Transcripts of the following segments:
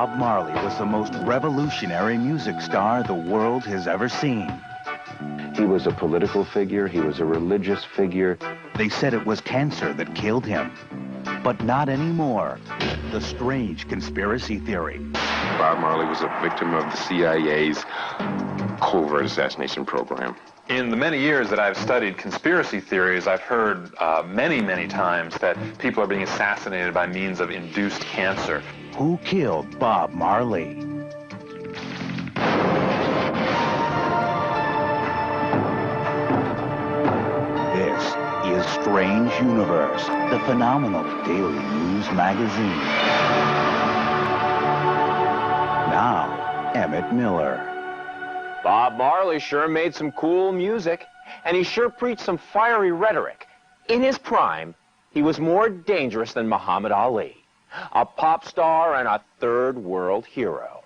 Bob Marley was the most revolutionary music star the world has ever seen. He was a political figure, he was a religious figure. They said it was cancer that killed him, but not anymore. The strange conspiracy theory. Bob Marley was a victim of the CIA's covert assassination program. In the many years that I've studied conspiracy theories, I've heard many times that people are being assassinated by means of induced cancer. Who killed Bob Marley? This is Strange Universe, the phenomenal daily news magazine. Now, Emmett Miller. Bob Marley sure made some cool music, and he sure preached some fiery rhetoric. In his prime, he was more dangerous than Muhammad Ali, a pop star and a third world hero.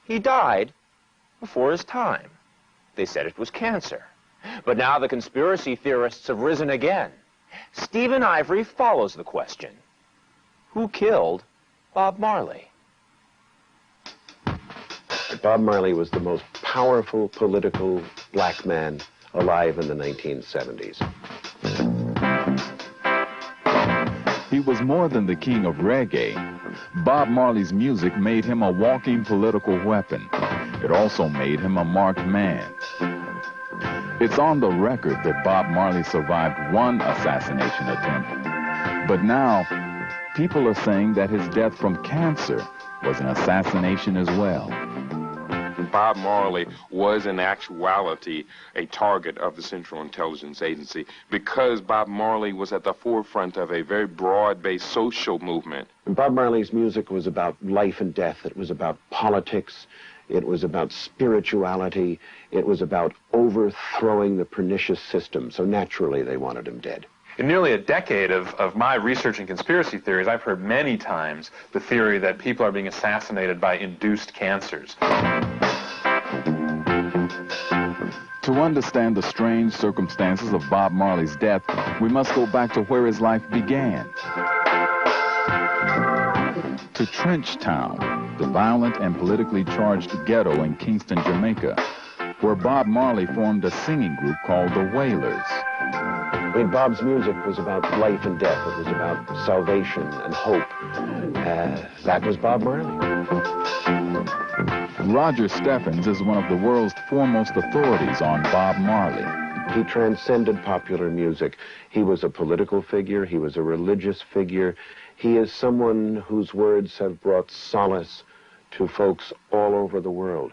He died before his time. They said it was cancer. But now the conspiracy theorists have risen again. Stephen Ivory follows the question. Who killed Bob Marley? Bob Marley was the most powerful political black man alive in the 1970s. He was more than the king of reggae. Bob Marley's music made him a walking political weapon. It also made him a marked man. It's on the record that Bob Marley survived one assassination attempt. But now, people are saying that his death from cancer was an assassination as well. Bob Marley was in actuality a target of the Central Intelligence Agency because Bob Marley was at the forefront of a very broad-based social movement. Bob Marley's music was about life and death. It was about politics. It was about spirituality. It was about overthrowing the pernicious system. So naturally, they wanted him dead. In nearly a decade of my research in conspiracy theories, I've heard many times the theory that people are being assassinated by induced cancers. To understand the strange circumstances of Bob Marley's death, we must go back to where his life began. To Trenchtown, the violent and politically charged ghetto in Kingston, Jamaica, where Bob Marley formed a singing group called the Wailers. I mean, Bob's music was about life and death. It was about salvation and hope. That was Bob Marley. Roger Steffens is one of the world's foremost authorities on Bob Marley. He transcended popular music. He was a political figure. He was a religious figure. He is someone whose words have brought solace to folks all over the world.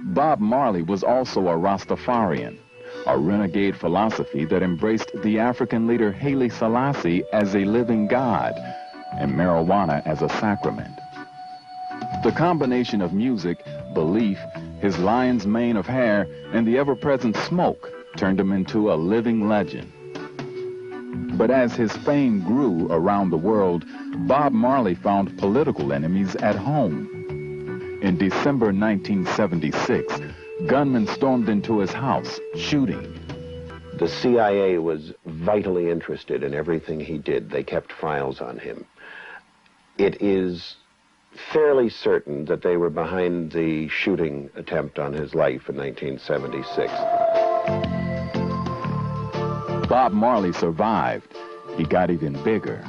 Bob Marley was also a Rastafarian, a renegade philosophy that embraced the African leader Haile Selassie as a living god and marijuana as a sacrament. The combination of music, belief, his lion's mane of hair, and the ever-present smoke turned him into a living legend. But as his fame grew around the world, Bob Marley found political enemies at home. In December 1976, gunmen stormed into his house, shooting. The CIA was vitally interested in everything he did. They kept files on him. It is fairly certain that they were behind the shooting attempt on his life in 1976. Bob Marley survived. He got even bigger.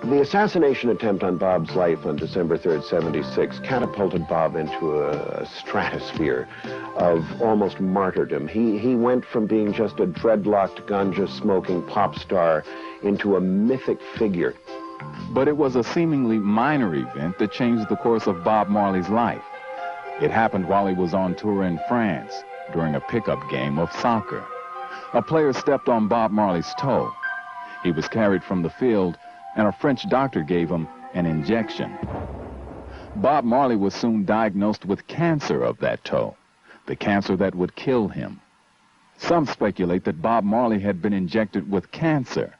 The assassination attempt on Bob's life on December 3rd, 76 catapulted Bob into a stratosphere of almost martyrdom. He went from being just a dreadlocked, ganja-smoking pop star into a mythic figure. But it was a seemingly minor event that changed the course of Bob Marley's life. It happened while he was on tour in France during a pickup game of soccer. A player stepped on Bob Marley's toe. He was carried from the field, and a French doctor gave him an injection. Bob Marley was soon diagnosed with cancer of that toe, the cancer that would kill him. Some speculate that Bob Marley had been injected with cancer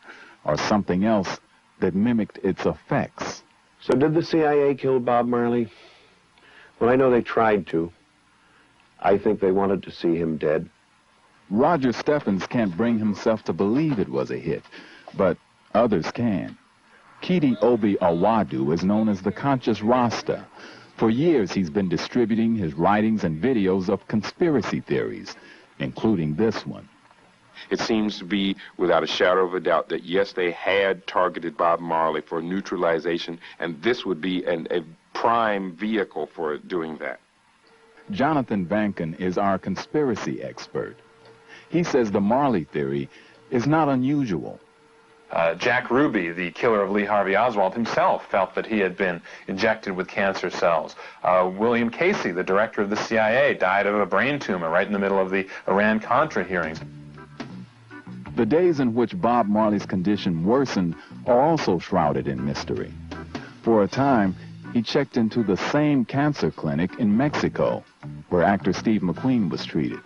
or something else that mimicked its effects. So did the CIA kill Bob Marley? Well, I know they tried to. I think they wanted to see him dead. Roger Steffens can't bring himself to believe it was a hit, but others can. Kidi Obi Awadu is known as the conscious Rasta, For years, he's been distributing his writings and videos of conspiracy theories, including this one. It seems to be without a shadow of a doubt that, yes, they had targeted Bob Marley for neutralization, and this would be a prime vehicle for doing that. Jonathan Vankin is our conspiracy expert. He says the Marley theory is not unusual. Jack Ruby, the killer of Lee Harvey Oswald, himself felt that he had been injected with cancer cells. William Casey, the director of the CIA, died of a brain tumor right in the middle of the Iran-Contra hearings. The days in which Bob Marley's condition worsened are also shrouded in mystery. For a time, he checked into the same cancer clinic in Mexico, where actor Steve McQueen was treated.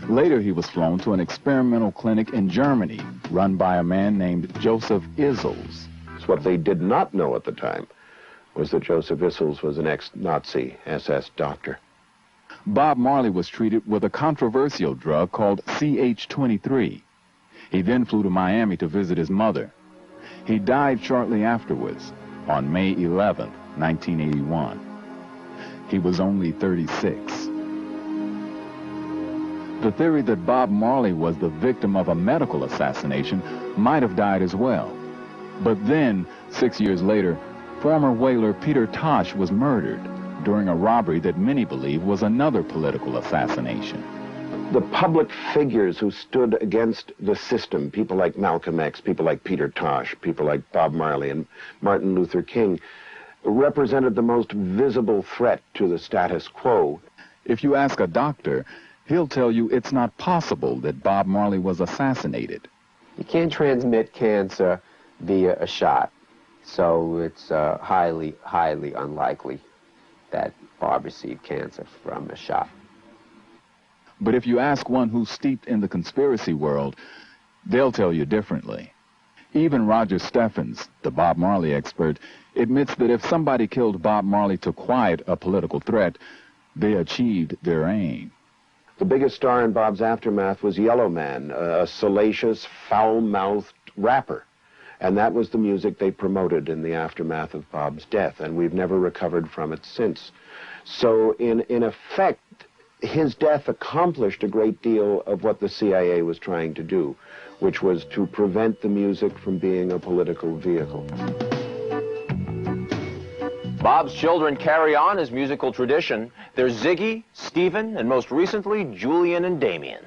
Later, he was flown to an experimental clinic in Germany, run by a man named Joseph Issels. What they did not know at the time was that Joseph Issels was an ex-Nazi SS doctor. Bob Marley was treated with a controversial drug called CH-23. He then flew to Miami to visit his mother. He died shortly afterwards, on May 11, 1981. He was only 36. The theory that Bob Marley was the victim of a medical assassination might have died as well. But then, 6 years later, former whaler Peter Tosh was murdered during a robbery that many believe was another political assassination. The public figures who stood against the system, people like Malcolm X, people like Peter Tosh, people like Bob Marley and Martin Luther King, represented the most visible threat to the status quo. If you ask a doctor, he'll tell you it's not possible that Bob Marley was assassinated. You can't transmit cancer via a shot, so it's highly, highly unlikely that Bob received cancer from a shot. But if you ask one who's steeped in the conspiracy world, they'll tell you differently. Even Roger Steffens, the Bob Marley expert, admits that if somebody killed Bob Marley to quiet a political threat, they achieved their aim. The biggest star in Bob's aftermath was Yellow Man, a salacious, foul-mouthed rapper. And that was the music they promoted in the aftermath of Bob's death, and we've never recovered from it since. So in effect, his death accomplished a great deal of what the CIA was trying to do, which was to prevent the music from being a political vehicle. Bob's children carry on his musical tradition. There's Ziggy, Stephen, and most recently, Julian and Damien.